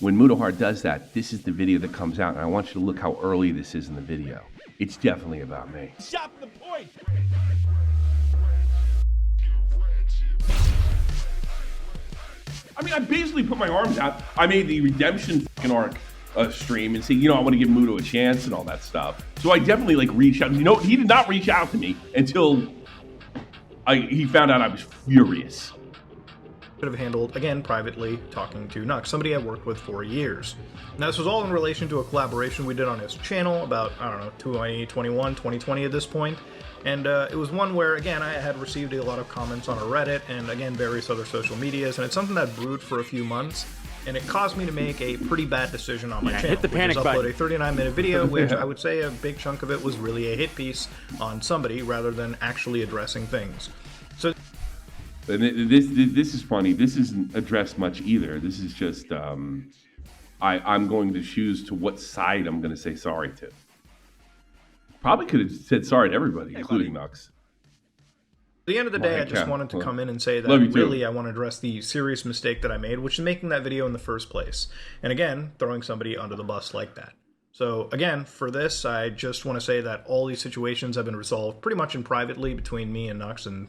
when Mutahar does that, this is the video that comes out, and I want you to look how early this is in the video. It's definitely about me. Stop the point. I mean, I basically put my arms out. I made the redemption fucking arc stream and say, I want to give Muto a chance and all that stuff. So I definitely like reached out. He did not reach out to me until he found out I was furious. Could have handled, again, privately, talking to Nux, somebody I worked with for years. Now, this was all in relation to a collaboration we did on his channel about, 2021, 2020 at this point. And it was one where, again, I had received a lot of comments on a Reddit and, again, various other social medias, and it's something that brewed for a few months, and it caused me to make a pretty bad decision on my channel. Hit the panic button. Upload a 39-minute video, which I would say a big chunk of it was really a hit piece on somebody rather than actually addressing things. So. And this is funny. This isn't addressed much either. This is just I'm going to choose to what side I'm going to say sorry to. Probably could have said sorry to everybody, including Nux. At the end of the day, I just wanted to come in and say that really I want to address the serious mistake that I made, which is making that video in the first place. And again, throwing somebody under the bus like that. So again, for this, I just want to say that all these situations have been resolved pretty much in privately between me and Nux and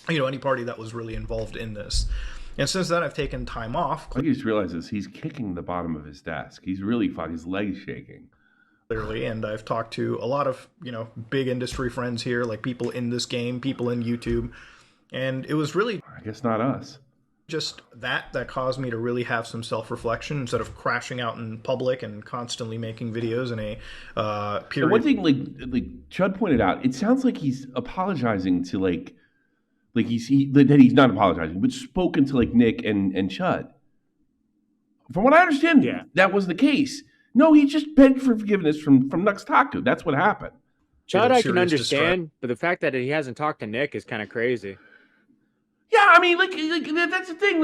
any party that was really involved in this. And since then, I've taken time off. I just realized this. He's kicking the bottom of his desk. He's really fucking, his legs shaking. Clearly, and I've talked to a lot of, big industry friends here, like people in this game, people in YouTube. And it was really... I guess not us. Just that caused me to really have some self-reflection instead of crashing out in public and constantly making videos in a period. And one thing, like Chud pointed out, it sounds like he's apologizing to, that he's not apologizing, but spoken to Nick and Chud. From what I understand, that was the case. No, he just begged for forgiveness from Nux Taku. That's what happened. Chud, I can understand, but the fact that he hasn't talked to Nick is kind of crazy. Yeah, I mean, that's the thing.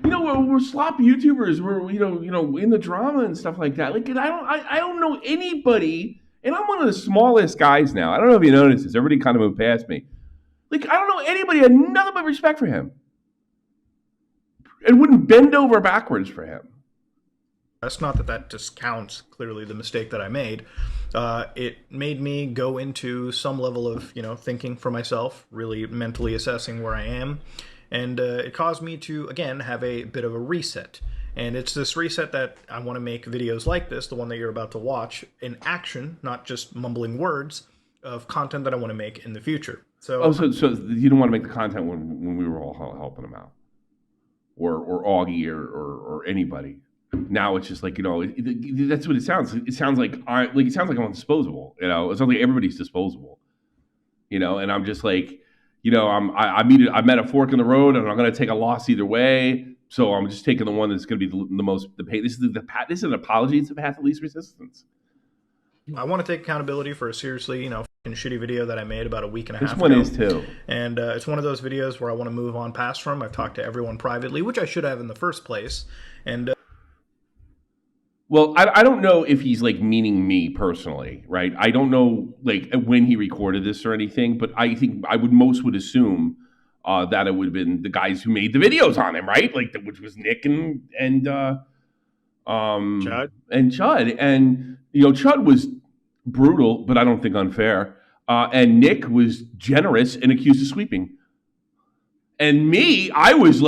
We're sloppy YouTubers. We're in the drama and stuff like that. I don't know anybody, and I'm one of the smallest guys now. I don't know if you noticed this. Everybody kind of moved past me. I don't know anybody had nothing but respect for him and wouldn't bend over backwards for him. That's not that discounts clearly the mistake that I made. It made me go into some level of, thinking for myself, really mentally assessing where I am. And it caused me to, again, have a bit of a reset. And it's this reset that I want to make videos like this, the one that you're about to watch, in action, not just mumbling words, of content that I want to make in the future. So you don't want to make the content when we were all helping him out, or Augie or anybody. Now it's just that's what it sounds. It sounds like I'm disposable. It sounds like everybody's disposable. And I'm just I met a fork in the road, and I'm going to take a loss either way. So I'm just taking the one that's going to be the most the pain. This is an apology. It's the path of least resistance. I want to take accountability for a seriously, shitty video that I made about a week and a half ago. This one is too. And it's one of those videos where I want to move on past from. I've talked to everyone privately, which I should have in the first place. And well, I don't know if he's meaning me personally, right? I don't know when he recorded this or anything, but I think I would assume that it would have been the guys who made the videos on him, right? Which was Nick and Chud. And Chud. And Chud was brutal, but I don't think unfair. And Nick was generous and accused of sweeping. And me, I was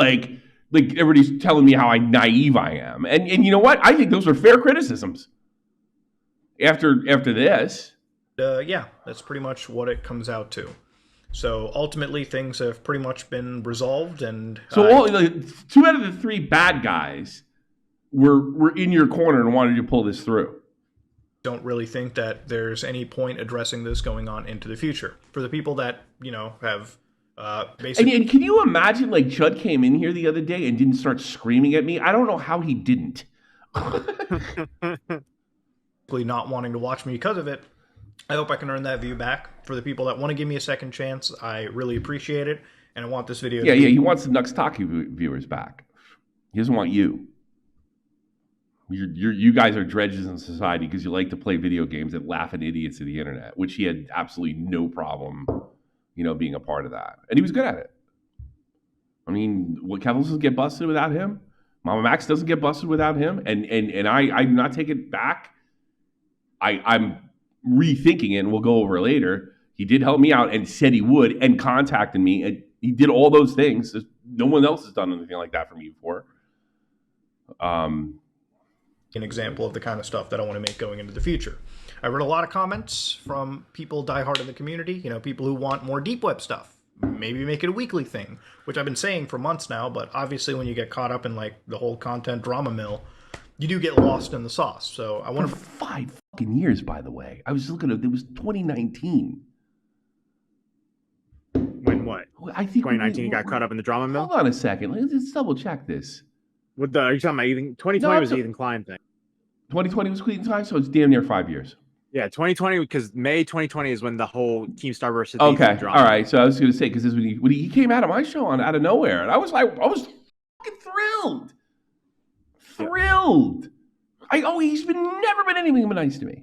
everybody's telling me how naive I am. And you know what? I think those are fair criticisms. After this. Yeah, that's pretty much what it comes out to. So ultimately, things have pretty much been resolved. And so 2 out of the 3 bad guys were in your corner and wanted you to pull this through. Don't really think that there's any point addressing this going on into the future. For the people that, have... basically, and can you imagine Chud came in here the other day and didn't start screaming at me? I don't know how he didn't. Not wanting to watch me because of it. I hope I can earn that view back. For the people that want to give me a second chance, I really appreciate it. And I want this video to he wants the Nux Taku viewers back. He doesn't want you. You guys are dredges in society because you like to play video games that laugh at idiots of the internet, which he had absolutely no problem being a part of that. And he was good at it. I mean, would Kevin get busted without him? Mama Max doesn't get busted without him, and I do not take it back. I'm rethinking it, and we'll go over it later. He did help me out and said he would, and contacted me, and he did all those things. No one else has done anything like that for me before. An example of the kind of stuff that I want to make going into the future. I read a lot of comments from people diehard in the community, people who want more deep web stuff. Maybe make it a weekly thing, which I've been saying for months now, but obviously when you get caught up in like the whole content drama mill, you do get lost in the sauce. So I want to 5 fucking years, by the way. I was looking at it was 2019. When what? I think 2019 you got caught up in the drama mill? Hold on a second. Let's double check this. What are you talking about? Ethan? 2020 was the Ethan Klein thing. 2020 was Ethan Klein, so it's damn near 5 years. Yeah, 2020, because May 2020 is when the whole Keemstar versus okay, drama. All right. So I was going to say, because this when he came out of my show out of nowhere, and I was fucking thrilled. He's never been anything but nice to me.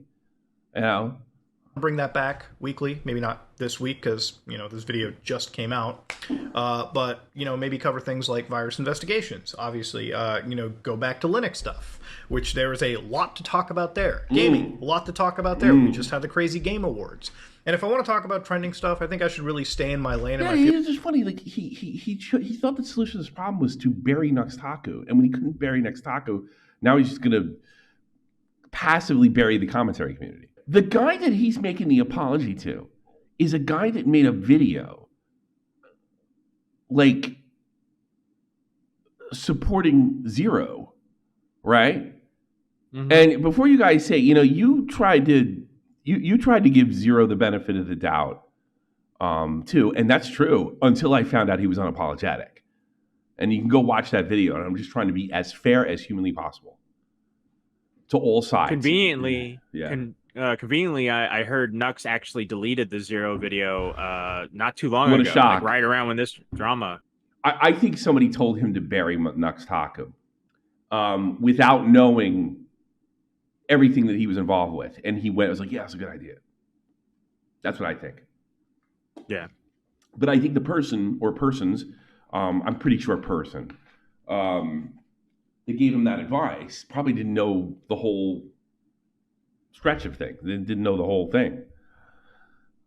Bring that back weekly, maybe not this week because this video just came out, but maybe cover things like virus investigations, obviously, go back to Linux stuff, which there is a lot to talk about there. Gaming, a lot to talk about there. We just had the Crazy Game Awards, and if I want to talk about trending stuff, I think I should really stay in my lane. Yeah, it's just funny. Like he thought the solution to this problem was to bury Nuxtaku, and when he couldn't bury Nuxtaku, now he's just gonna passively bury the commentary community. The guy that he's making the apology to is a guy that made a video like supporting Zero, right? Mm-hmm. And before you guys say, you tried to give Zero the benefit of the doubt too, and that's true until I found out he was unapologetic. And you can go watch that video, and I'm just trying to be as fair as humanly possible to all sides. Conveniently, I heard Nux actually deleted the Zero video not too long ago. What a shock. Like right around when this drama. I think somebody told him to bury Nuxtaku without knowing everything that he was involved with. And he was like, yeah, that's a good idea. That's what I think. Yeah. But I think the person or persons, I'm pretty sure person, that gave him that advice probably didn't know the whole stretch of things. They didn't know the whole thing.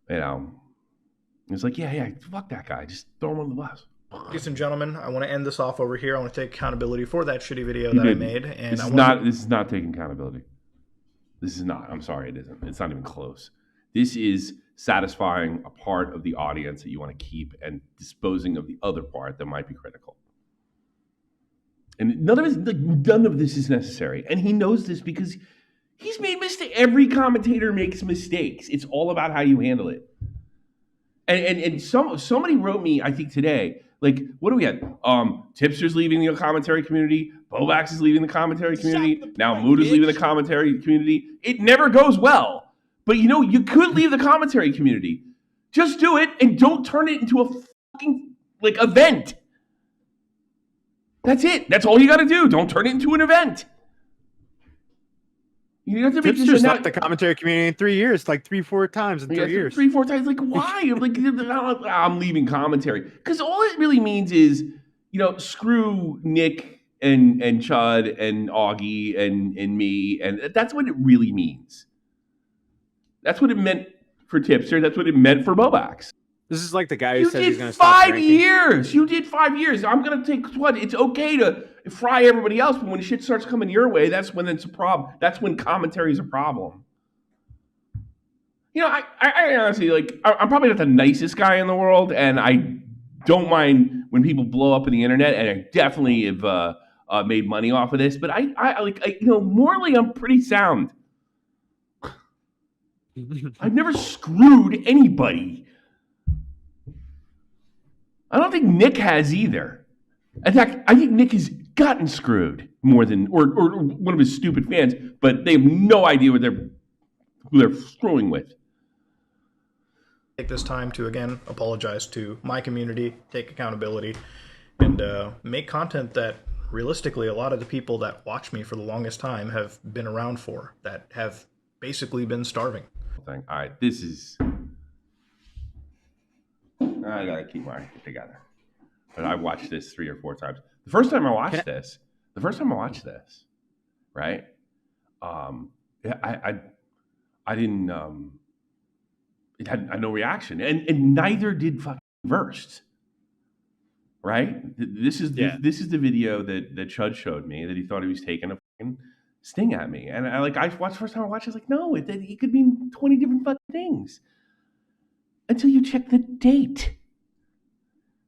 It's like, yeah, fuck that guy. Just throw him on the bus. Ladies and gentlemen, I want to end this off over here. I want to take accountability for that shitty video that I made. And this is not taking accountability. This is not. I'm sorry, it isn't. It's not even close. This is satisfying a part of the audience that you want to keep and disposing of the other part that might be critical. And none of this is necessary. And he knows this because he's made mistakes. Every commentator makes mistakes. It's all about how you handle it. And somebody wrote me, I think today, like, what do we have? Tipster's leaving the commentary community. Bovax is leaving the commentary community. Now Muda's leaving the commentary community. It never goes well. But you could leave the commentary community. Just do it and don't turn it into a fucking event. That's it. That's all you got to do. Don't turn it into an event. You have to make Tipster's left the commentary community in 3 years, like 3-4 times in 3 years. 3-4 times. Like, why? I'm leaving commentary. Because all it really means is, screw Nick and Chud and Augie and me. And that's what it really means. That's what it meant for Tipster. That's what it meant for Bobax. This is like the guy who says he's going to stop drinking. You did 5 years. I'm going to take what? It's okay to fry everybody else, but when shit starts coming your way, that's when it's a problem. That's when commentary is a problem. I honestly, I'm probably not the nicest guy in the world, and I don't mind when people blow up in the internet, and I definitely have made money off of this, but morally, I'm pretty sound. I've never screwed anybody. I don't think Nick has either. In fact, I think Nick has gotten screwed more than, or one of his stupid fans, but they have no idea who they're screwing with. Take this time to, again, apologize to my community, take accountability, and make content that, realistically, a lot of the people that watch me for the longest time have been around for, that have basically been starving. All right, this is... I gotta keep my shit together. But I watched this 3 or 4 times. The first time I watched this, The first time I watched this, right? I didn't. It had no reaction, and neither did fucking Versed. Right? This is the video that Chud showed me that he thought he was taking a fucking sting at me, and I watched the first time I watched. I was like, no, it could mean 20 different fucking things until you check the date.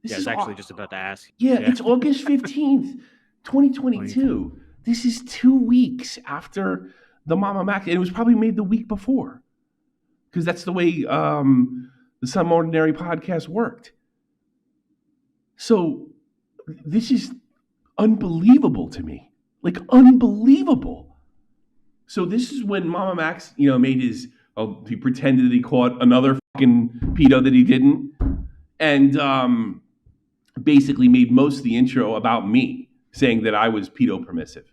I was actually just about to ask. Yeah, it's August 15th, 2022. This is 2 weeks after the Mama Max, and it was probably made the week before, because that's the way the Some Ordinary podcast worked. So this is unbelievable to me, like unbelievable. So this is when Mama Max, made his. He pretended that he caught another fucking pedo that he didn't, and basically made most of the intro about me, saying that I was pedo permissive.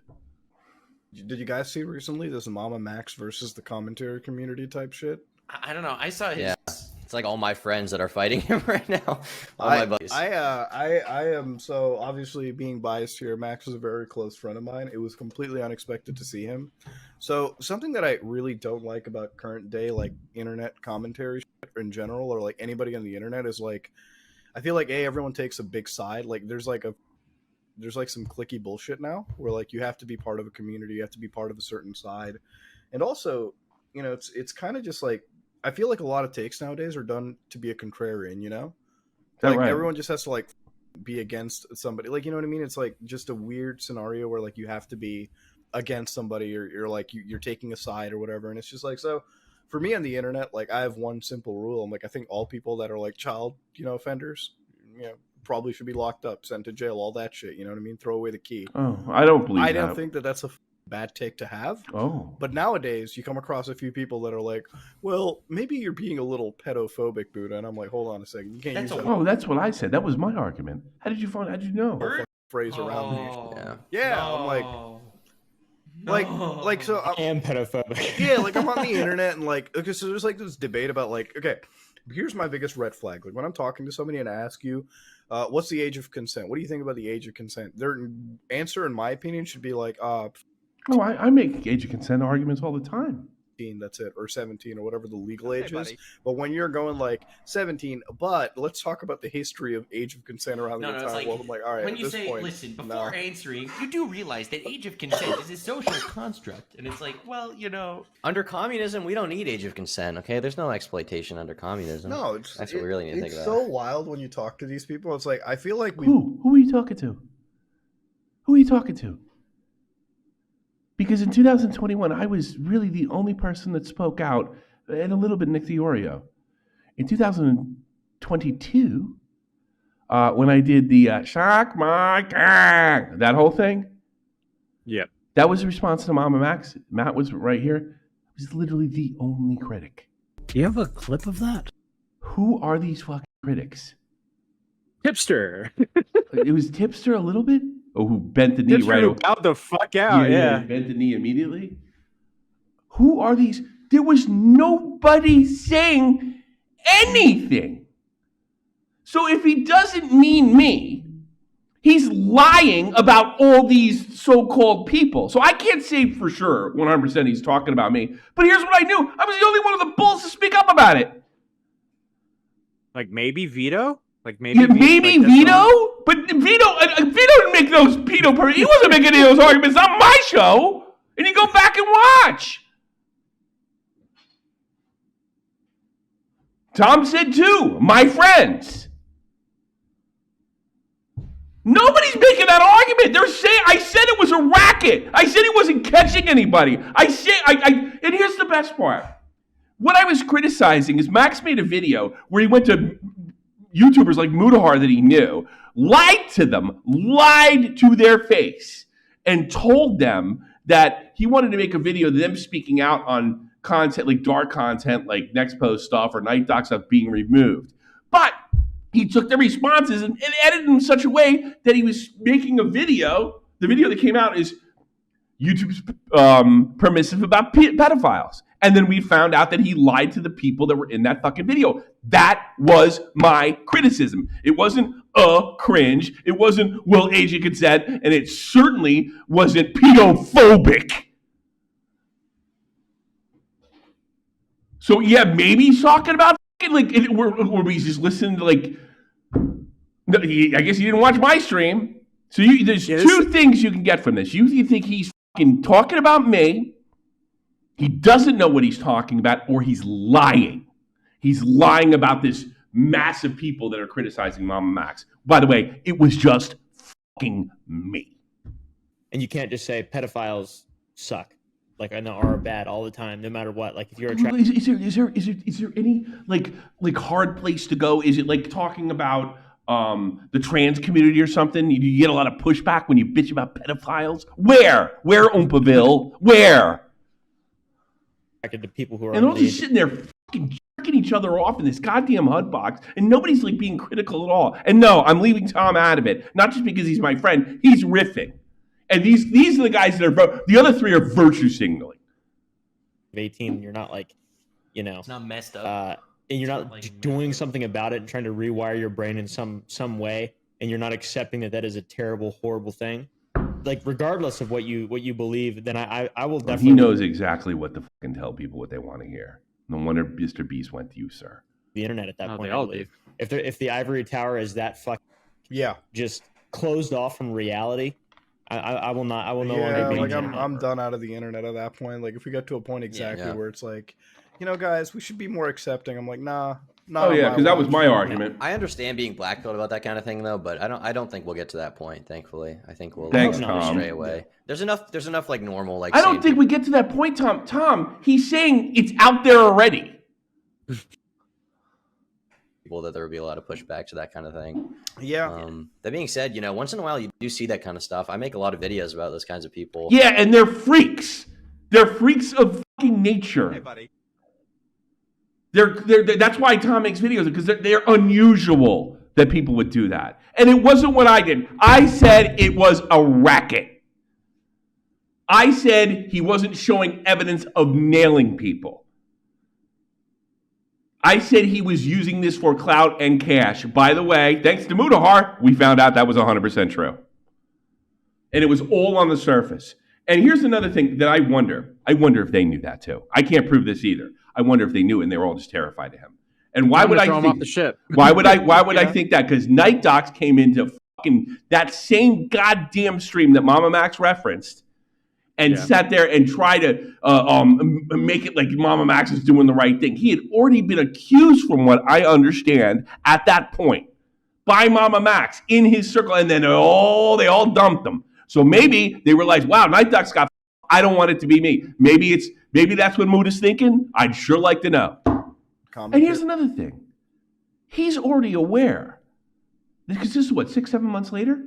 Did you guys see recently this Mama Max versus the commentary community type shit? I don't know. I saw his. Yeah. It's like all my friends that are fighting him right now. All my buddies. I am so obviously being biased here. Max is a very close friend of mine. It was completely unexpected to see him. So something that I really don't like about current day, like internet commentary in general, or like anybody on the internet, is like, I feel like everyone takes a big side. Like there's like some cliquey bullshit now, where like you have to be part of a community, you have to be part of a certain side, and also, it's kind of just like. I feel like a lot of takes nowadays are done to be a contrarian, like right. Everyone just has to like be against somebody, like, you know what I mean? It's like just a weird scenario where like you have to be against somebody, or you're like you're taking a side or whatever, and it's just like, so for me on the internet, like I have one simple rule. I'm like, I think all people that are like child, offenders, probably should be locked up, sent to jail, all that shit. You know what I mean? Throw away the key. Oh, I don't believe. I don't think that that's a bad take to have. Oh, but nowadays you come across a few people that are like, well, maybe you're being a little pedophobic, Buddha, and I'm like, hold on a second, you can't use that. Oh, that's what I said. That was my argument. How did you know? Phrase around me. Yeah. No. I'm like so I am pedophobic. Yeah, like I'm on the internet and like, okay, so there's like this debate about like, okay, here's my biggest red flag. Like when I'm talking to somebody and I ask you, what's the age of consent? What do you think about the age of consent? Their answer, in my opinion, should be like, oh, I make age of consent arguments all the time. That's it, or 17, or whatever the legal age is. But when you're going like 17, but let's talk about the history of age of consent around the entire world. I'm like, all right. When you say, listen, before answering, you do realize that age of consent is a social construct, and it's like, well, under communism, we don't need age of consent. Okay, there's no exploitation under communism. No, that's what we really need to think about. It's so wild when you talk to these people. It's like I feel like Who are you talking to? Who are you talking to? Because in 2021, I was really the only person that spoke out, and a little bit Nick Diorio. In 2022, when I did the shock my gang, that whole thing, that was a response to Mama Max. Matt was right here. I was literally the only critic. Do you have a clip of that? Who are these fucking critics? Tipster. It was Tipster a little bit. Oh, who bent the knee right away. Out the fuck out, yeah. Bent the knee immediately. Who are these? There was nobody saying anything. So if he doesn't mean me, he's lying about all these so-called people. So I can't say for sure 100% he's talking about me. But here's what I knew. I was the only one of the bulls to speak up about it. Like maybe Vito? Maybe Vito? But Vito didn't make those pedo per. He wasn't making any of those arguments on my show. And you go back and watch. Tom said too, my friends. Nobody's making that argument. They're saying I said it was a racket. I said he wasn't catching anybody. And here's the best part. What I was criticizing is Max made a video where he went to YouTubers like Mutahar that he knew, lied to them, lied to their face, and told them that he wanted to make a video of them speaking out on content, like dark content, like Next Post stuff or Night Doc stuff being removed. But he took the responses and edited them in such a way that he was making a video. The video that came out is YouTube's permissive about pedophiles. And then we found out that he lied to the people that were in that fucking video. That was my criticism. It wasn't, cringe. It wasn't will age of consent, and it certainly wasn't pedophobic. So yeah, maybe he's talking about like where we just listened to like. No, I guess you didn't watch my stream. So there's two things you can get from this. You think he's fucking talking about me. He doesn't know what he's talking about, or he's lying. He's lying about this massive people that are criticizing Mama Max. By the way, it was just fucking me. And you can't just say pedophiles suck, like I know are bad all the time, no matter what. Like if you're attracted, is there any like hard place to go? Is it like talking about the trans community or something? You get a lot of pushback when you bitch about pedophiles. Where Oompaville? Where? To people who are and they're all just sitting there fucking jerking each other off in this goddamn HUD box, and nobody's like being critical at all. And no, I'm leaving Tom out of it, not just because he's my friend. He's riffing, and these are the guys that are the other three are virtue signaling. 18, you're not like, it's not messed up, and you're not doing something about it and trying to rewire your brain in some way, and you're not accepting that is a terrible, horrible thing. Like regardless of what you believe, then I will definitely. He knows exactly what to fucking tell people what they want to hear. No wonder Mr. Beast went to you, sir. The internet at that point. They all do. If the ivory tower is that just closed off from reality, I will not. I will no longer be. Like I'm done out of the internet at that point. Like if we get to a point where it's like, guys, we should be more accepting. I'm like, nah. Oh yeah, because that was my argument. I understand being blackpilled about that kind of thing, though, but I don't think we'll get to that point. Thankfully, I think we'll stray away. There's enough like normal like. I don't think we get to that point, Tom. Tom, he's saying it's out there already. People that there would be a lot of pushback to that kind of thing. Yeah. That being said, once in a while you do see that kind of stuff. I make a lot of videos about those kinds of people. Yeah, and they're freaks. They're freaks of fucking nature. Hey, buddy. That's why Tom makes videos, because they're unusual that people would do that. And it wasn't what I did. I said it was a racket. I said he wasn't showing evidence of nailing people. I said he was using this for clout and cash. By the way, thanks to Mutahar, we found out that was 100% true. And it was all on the surface. And here's another thing that I wonder if they knew that too. I can't prove this either. I wonder if they knew and they were all just terrified of him. And why would I think off the ship? Why would I think that? Because Night Docs came into fucking that same goddamn stream that Mama Max referenced and sat there and tried to make it like Mama Max is doing the right thing. He had already been accused, from what I understand, at that point by Mama Max in his circle, and then they all dumped him. So maybe they realized, wow, Night Docs got. I don't want it to be me. Maybe that's what Mood is thinking. I'd sure like to know. And here's another thing. He's already aware, because this is what, 6-7 months later,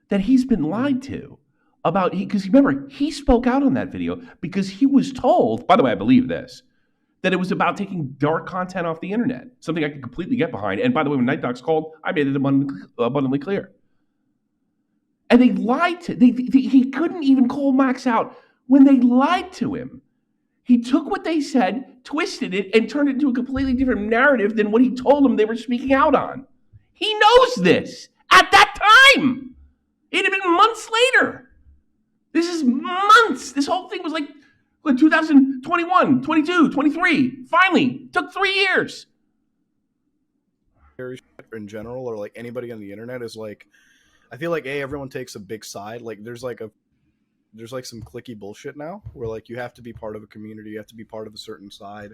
that he's been lied to about, because remember, he spoke out on that video because he was told, by the way, I believe this, that it was about taking dark content off the internet, something I could completely get behind. And by the way, when Night Docs called, I made it abundantly clear. And they lied to, he couldn't even call Max out when they lied to him. He took what they said, twisted it, and turned it into a completely different narrative than what he told them they were speaking out on. He knows this at that time. It had been months later. This is months. This whole thing was like 2021, 22, 23. Finally, took 3 years. In general, or like anybody on the internet is like, I feel like everyone takes a big side. Like there's like some cliquey bullshit now where like you have to be part of a community, you have to be part of a certain side.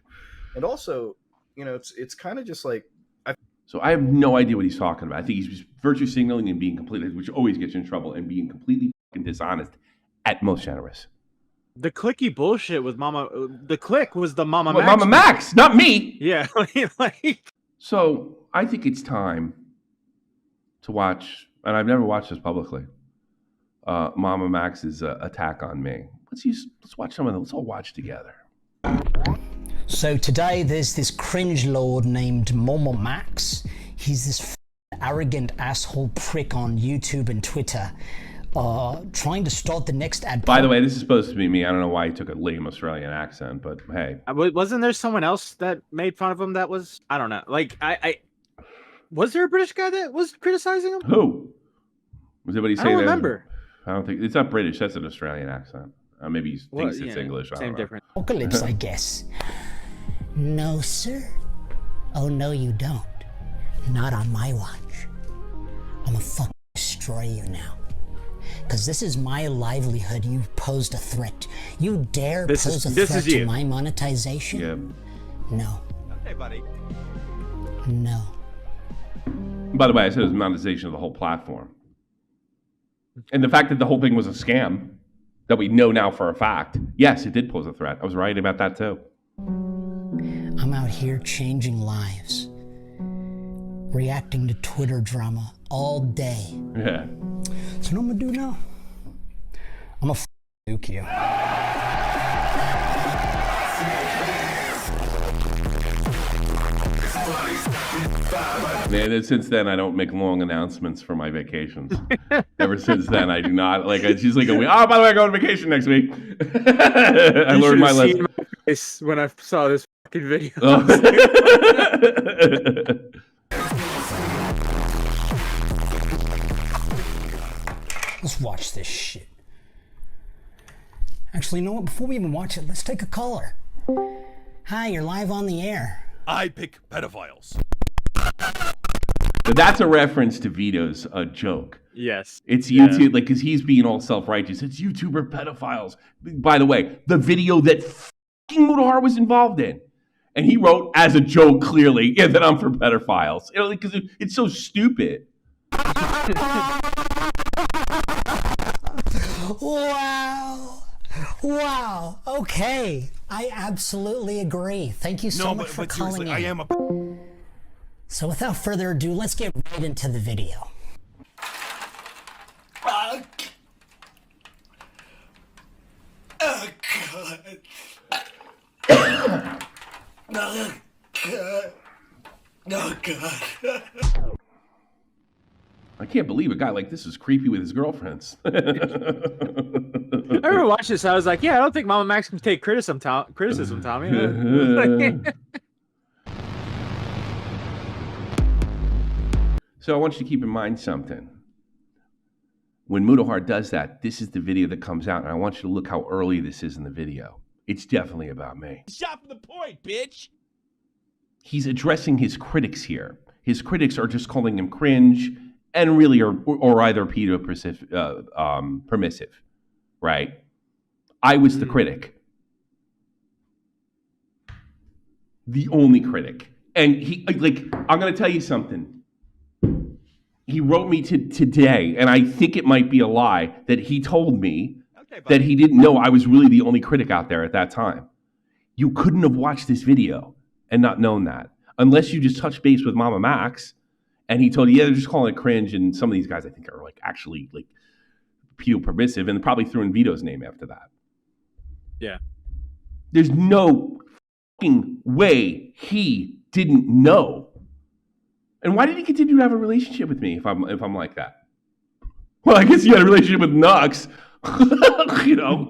And also, it's kind of just like So I have no idea what he's talking about. I think he's just virtue signaling and being completely, which always gets you in trouble, and being completely fucking dishonest at most generous. The clicky bullshit with the click was the Mama Max. Mama Max, not me. Yeah. So I think it's time to watch, and I've never watched this publicly, Mama Max's attack on me. Let's watch some of them. Let's all watch together. So today there's this cringe lord named Mama Max. He's this arrogant asshole prick on YouTube and Twitter, trying to start the next ad. By the way, this is supposed to be me. I don't know why he took a lame Australian accent, but hey. Wasn't there someone else that made fun of him that was, I don't know. Like, Was there a British guy that was criticizing him? Who? Was anybody saying I don't that? remember. I don't think it's not British. That's an Australian accent. Maybe he thinks it's English. Same difference. Apocalypse, I guess. No, sir. Oh, no, you don't. Not on my watch. I'm gonna fucking destroy you now. Because this is my livelihood. You posed a threat. You dare pose a threat to my monetization? Yeah. No. Okay, buddy. No. By the way, I said it was monetization of the whole platform. And the fact that the whole thing was a scam that we know now for a fact, yes, it did pose a threat. I was right about that too. I'm out here changing lives, reacting to Twitter drama all day. Yeah. So what I'm gonna do now? I'm gonna nuke you. Man, since then I don't make long announcements for my vacations. Ever since then, I do not like. She's like, "Oh, by the way, I'm going on vacation next week." I learned my lesson. My face when I saw this fucking video. Oh. Let's watch this shit. Actually, you know what? Before we even watch it, let's take a caller. Hi, you're live on the air. I pick pedophiles. But that's a reference to Vito's joke. Yes. It's YouTube, like, because he's being all self-righteous. It's YouTuber pedophiles. By the way, the video that fucking Mutahar was involved in. And he wrote, as a joke, clearly, yeah, that I'm for pedophiles. You know, because it's so stupid. Wow. Wow. Okay. I absolutely agree. Thank you so much for calling in. I am a... So without further ado, let's get right into the video. Oh, God. Oh, God. Oh, God. I can't believe a guy like this is creepy with his girlfriends. I remember watching this. I was like, yeah, I don't think Mama Max can take criticism, Tommy. So I want you to keep in mind something. When Mutahar does that, this is the video that comes out, and I want you to look how early this is in the video. It's definitely about me. Shot from the point, bitch. He's addressing his critics here. His critics are just calling him cringe and really or either permissive, right? I was the critic. The only critic. And he, like, I'm going to tell you something. He wrote me today, and I think it might be a lie, that he told me that he didn't know I was really the only critic out there at that time. You couldn't have watched this video and not known that, unless you just touched base with Mama Max, and he told you, yeah, they're just calling it cringe, and some of these guys I think are like actually like pedo-permissive, and probably threw in Vito's name after that. Yeah. There's no fucking way he didn't know. And why did he continue to have a relationship with me if I'm like that? Well, I guess he had a relationship with Nux, you know.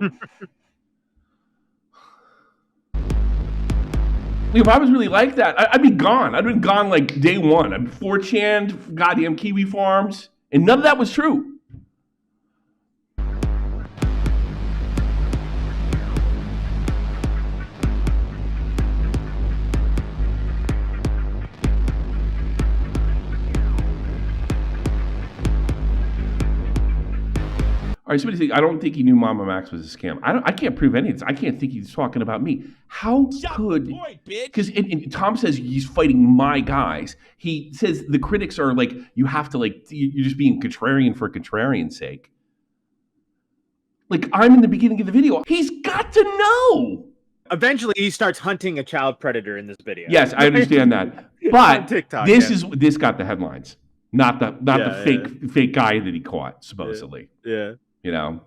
If I was really like that, I'd be gone. I'd been gone like day one. I'm 4chan, goddamn Kiwi Farms, and none of that was true. All right, somebody say, I don't think he knew Mama Max was a scam. I can't prove any of this. I can't think he's talking about me. How could... Because Tom says he's fighting my guys. He says the critics are like, you have to like, you're just being contrarian for contrarian's sake. Like, I'm in the beginning of the video. He's got to know. Eventually, he starts hunting a child predator in this video. Yes, I understand that. But TikTok, this got the headlines. Not the fake guy that he caught, supposedly. Yeah. You know?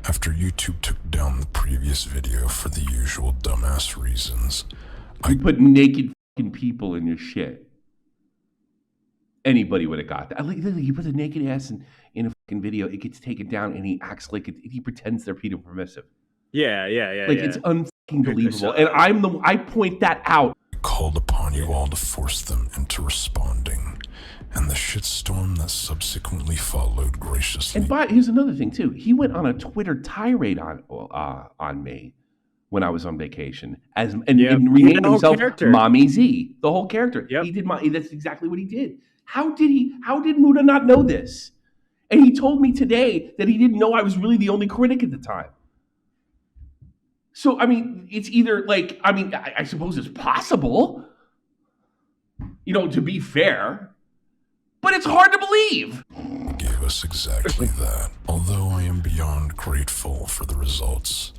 After YouTube took down the previous video for the usual dumbass reasons, You put naked fucking people in your shit. Anybody would have got that. Like, he puts a naked ass in a fucking video. It gets taken down, and he acts like he pretends they're pedo permissive. Yeah. Like, it's unfucking believable. And I point that out. I called upon you all to force them into responding, and the shitstorm that subsequently followed graciously. And here's another thing too. He went on a Twitter tirade on me when I was on vacation, and renamed himself Mommy Z, the whole character. Yep. He did that's exactly what he did. How did Muta not know this? And he told me today that he didn't know I was really the only critic at the time. So, I mean, it's either like, I suppose it's possible, to be fair, but it's hard to believe. Gave us exactly that. Although I am beyond grateful for the results,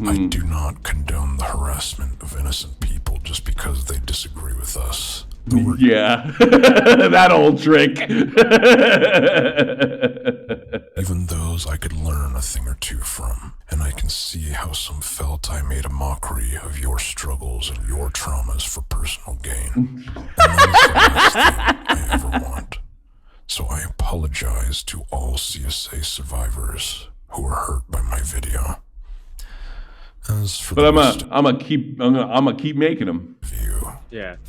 I do not condone the harassment of innocent people just because they disagree with us. Yeah, that old trick. Even those I could learn a thing or two from, and I can see how some felt I made a mockery of your struggles and your traumas for personal gain. And that is the last thing I ever want. So I apologize to all CSA survivors who were hurt by my video. As for I'm gonna keep making them.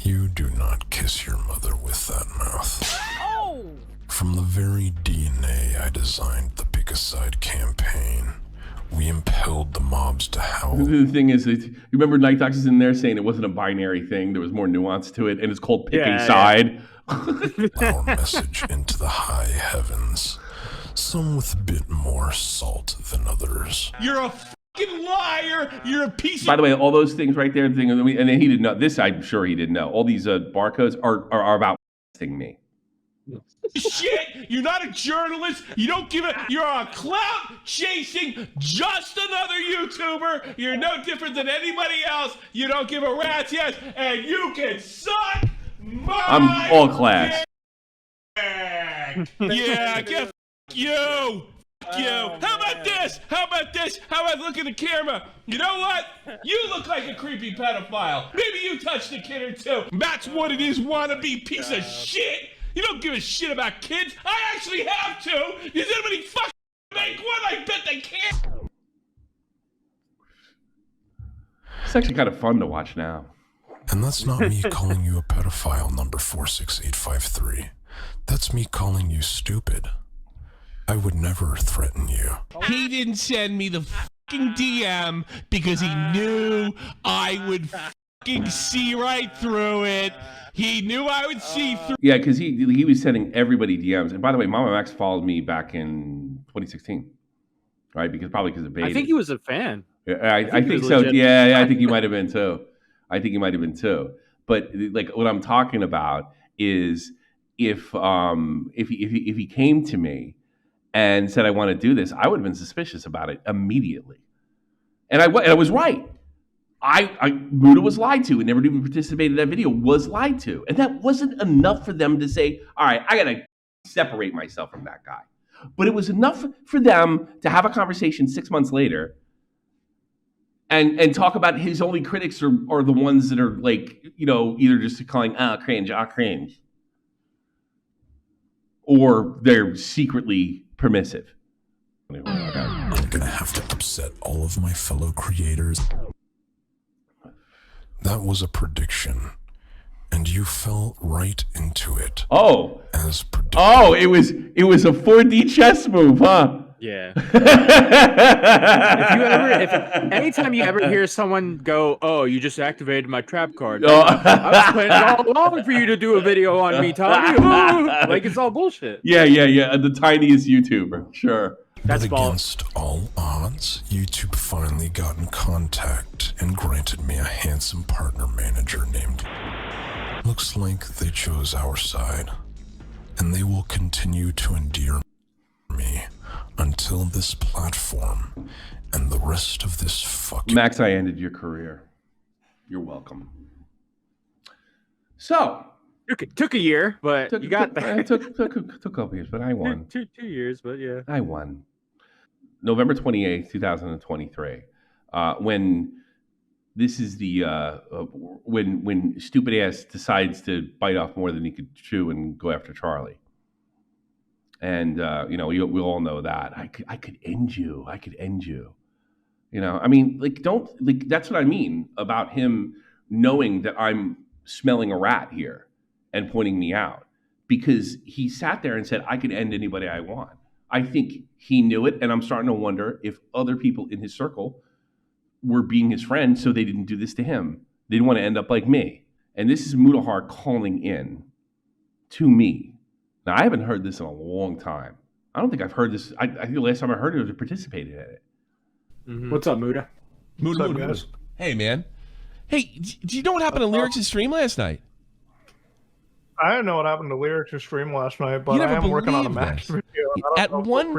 You do not kiss your mother with that mouth. Oh! From the very DNA I designed the Pick-A-Side campaign, we impelled the mobs to howl. The thing is, you remember Night Docs is in there saying it wasn't a binary thing. There was more nuance to it, and it's called picking side. Our message into the high heavens, some with a bit more salt than others. You're a fucking liar! You're a piece of... By the way, all those things right there, and then he didn't know. This I'm sure he didn't know. All these barcodes are about me. Shit! You're not a journalist. You don't give a... You're a clout chasing just another YouTuber. You're no different than anybody else. You don't give a rat's ass, and you can suck my... I'm all class. Yeah, get you. You. How about this? How about this? How about look at the camera? You know what? You look like a creepy pedophile. Maybe you touched a kid or two. That's what it is, wannabe piece of shit. You don't give a shit about kids. I actually have to. Does anybody fucking make one? I bet they can't. It's actually kind of fun to watch now. And that's not me calling you a pedophile, number 46853. That's me calling you stupid. I would never threaten you. He didn't send me the fucking DM because he knew I would fucking see right through it. He knew I would see through. Yeah, because he was sending everybody DMs. And by the way, Mama Max followed me back in 2016, right? Because of beta. I think he was a fan. Yeah, I think so. Yeah, I think he might have been too. But like what I'm talking about is if he came to me and said I want to do this, I would have been suspicious about it immediately. And I was right. Muta was lied to and never even participated in that video, was lied to. And that wasn't enough for them to say, all right, I got to separate myself from that guy. But it was enough for them to have a conversation 6 months later and talk about his only critics are the ones that are like, either just calling, cringe, cringe. Or they're secretly permissive. I'm gonna have to upset all of my fellow creators. That was a prediction, and you fell right into it. Oh, as predicted. Oh, it was a 4D chess move, huh? Yeah. Anytime you ever hear someone go, "Oh, you just activated my trap card," I was planning all along for you to do a video on me, Tommy. Like it's all bullshit. Yeah. The tiniest YouTuber, sure. But against all odds, YouTube finally got in contact and granted me a handsome partner manager named... Looks like they chose our side, and they will continue to endear me until this platform and the rest of this fucking... Max, I ended your career. You're welcome. So... Took a year, but you got there. Took a couple years, but I won. Two years, but yeah. I won. November 28th, 2023, when this is the when stupid ass decides to bite off more than he could chew and go after Charlie. And we all know that I could end you. I could end you. I mean, that's what I mean about him knowing that I'm smelling a rat here and pointing me out, because he sat there and said, I could end anybody I want. I think he knew it, and I'm starting to wonder if other people in his circle were being his friends so they didn't do this to him. They didn't want to end up like me. And this is Mutahar calling in to me. Now, I haven't heard this in a long time. I don't think I've heard this. I think the last time I heard it was participated in it. Mm-hmm. What's up, Muta? Muta. Hey, man. Hey, do you know what happened to Lyrics' stream last night? I don't know what happened to Lyrics' stream last night, but I am working on a Max video. At one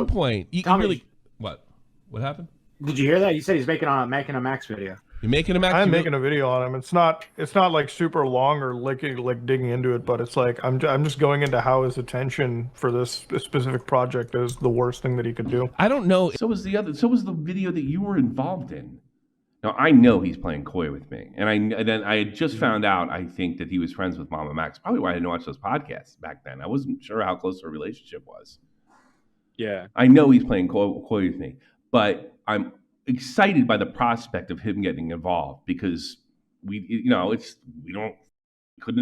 point, you Tommy, really... What happened? Did you hear that? You said he's making a Max video. You're making a Max? I'm making a video on him. It's not like super long or like digging into it, but it's like I'm just going into how his attention for this specific project is the worst thing that he could do. I don't know. So was the video that you were involved in. Now, I know he's playing coy with me, and then I had just found out, I think, that he was friends with Mama Max. Probably why I didn't watch those podcasts back then. I wasn't sure how close their relationship was. Yeah. I know he's playing coy with me, but I'm excited by the prospect of him getting involved, because couldn't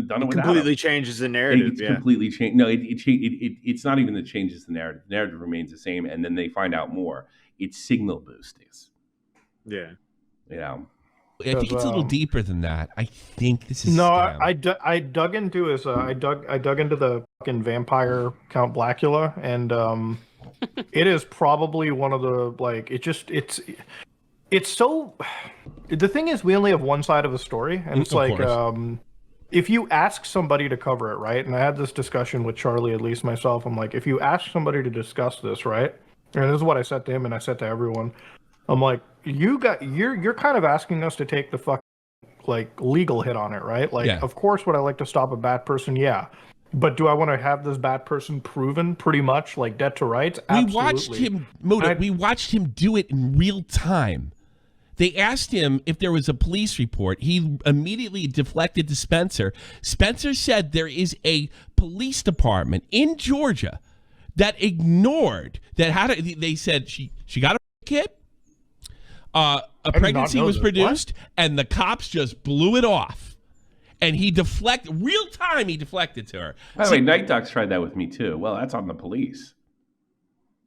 have done it without completely him. Changes the narrative. It's completely changed. No, it's not even that changes the narrative. The narrative remains the same, and then they find out more. It's signal boosting. Yeah. I think it's a little deeper than that. I think this is I dug into his I dug into the fucking vampire Count Blackula, and it is probably one of the it's so. The thing is, we only have one side of the story, and it's like if you ask somebody to cover it, right? And I had this discussion with Charlie, at least myself. I'm like, if you ask somebody to discuss this, right? And this is what I said to him, and I said to everyone. I'm like, you're kind of asking us to take the fucking legal hit on it, right? Of course, would I like to stop a bad person? Yeah. But do I want to have this bad person proven pretty much dead to rights? Absolutely. We watched him do it in real time. They asked him if there was a police report. He immediately deflected to Spencer. Spencer said there is a police department in Georgia that ignored that. They said she got a kid. A pregnancy was produced, and the cops just blew it off. And he deflected to her. By the way, Night Doc's tried that with me too. Well, that's on the police.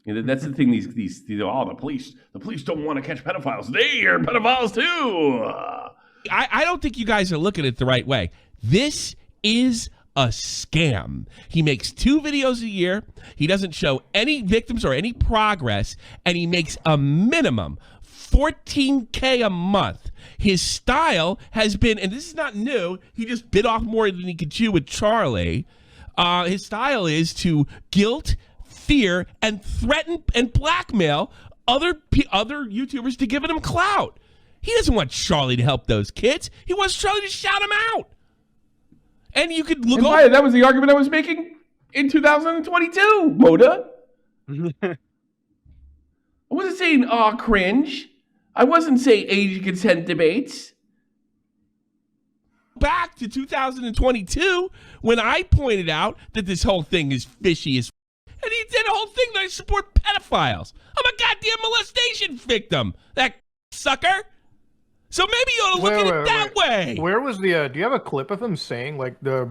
That's the thing. The police don't want to catch pedophiles. They are pedophiles too. I don't think you guys are looking at it the right way. This is a scam. He makes 2 videos a year. He doesn't show any victims or any progress, and he makes a minimum $14K a month. His style has been, and this is not new, he just bit off more than he could chew with Charlie. His style is to guilt, fear, and threaten and blackmail other YouTubers to give him clout. He doesn't want Charlie to help those kids. He wants Charlie to shout him out. And you could look over. That was the argument I was making in 2022, Moda. I wasn't saying, cringe. I wasn't saying age consent debates. Back to 2022, when I pointed out that this whole thing is fishy as and he did a whole thing that I support pedophiles. I'm a goddamn molestation victim, that sucker. So maybe you ought to look at it that way. Where was the? Do you have a clip of him saying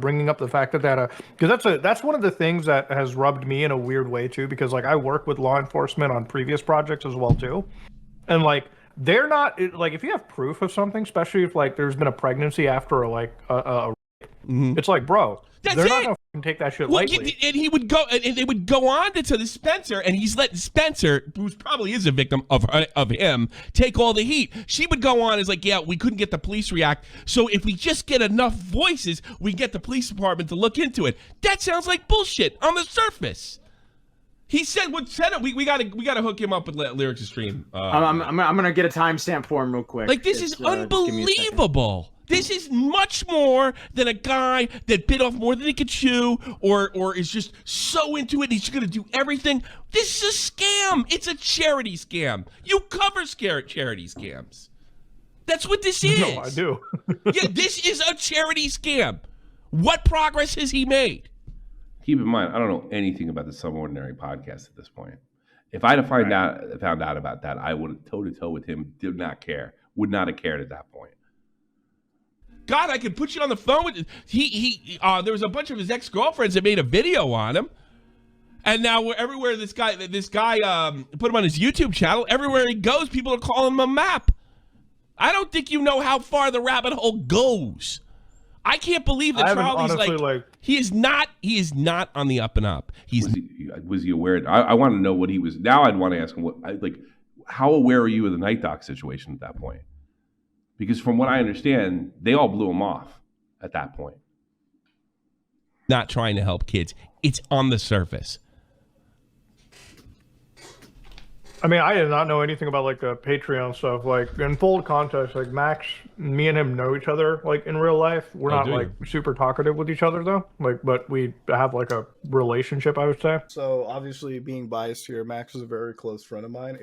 bringing up the fact that because that's one of the things that has rubbed me in a weird way too, because I work with law enforcement on previous projects as well too, and they're not if you have proof of something, especially if there's been a pregnancy after a it's bro, they're not gonna take that shit lightly. And he would go, and they would go on to the Spencer, and he's letting Spencer, who probably is a victim of him, take all the heat. She would go on as yeah, we couldn't get the police react, so if we just get enough voices, we get the police department to look into it. That sounds like bullshit on the surface. He said, we gotta hook him up with Lyrics stream. I'm gonna get a timestamp for him real quick. This is unbelievable. This is much more than a guy that bit off more than he could chew, or is just so into it he's gonna do everything. This is a scam. It's a charity scam. You cover charity scams. That's what this is. No, I do. Yeah, this is a charity scam. What progress has he made? Keep in mind, I don't know anything about the Some Ordinary podcast at this point. If I'd have found out about that, I would have toe-to-toe with him, did not care, would not have cared at that point. God, I could put you on the phone with there was a bunch of his ex-girlfriends that made a video on him. And now everywhere this guy put him on his YouTube channel, everywhere he goes, people are calling him a map. I don't think you know how far the rabbit hole goes. I can't believe that Charlie's he is not on the up and up. Was he aware? I want to know what he was. Now I'd want to ask him how aware are you of the Night Doc situation at that point? Because from what I understand, they all blew him off at that point. Not trying to help kids. It's on the surface. I mean, I did not know anything about like the Patreon stuff. Like in full context, like Max, me and him know each other like in real life. We're not like super talkative with each other though. Like, but we have like a relationship, I would say. So obviously, being biased here, Max is a very close friend of mine.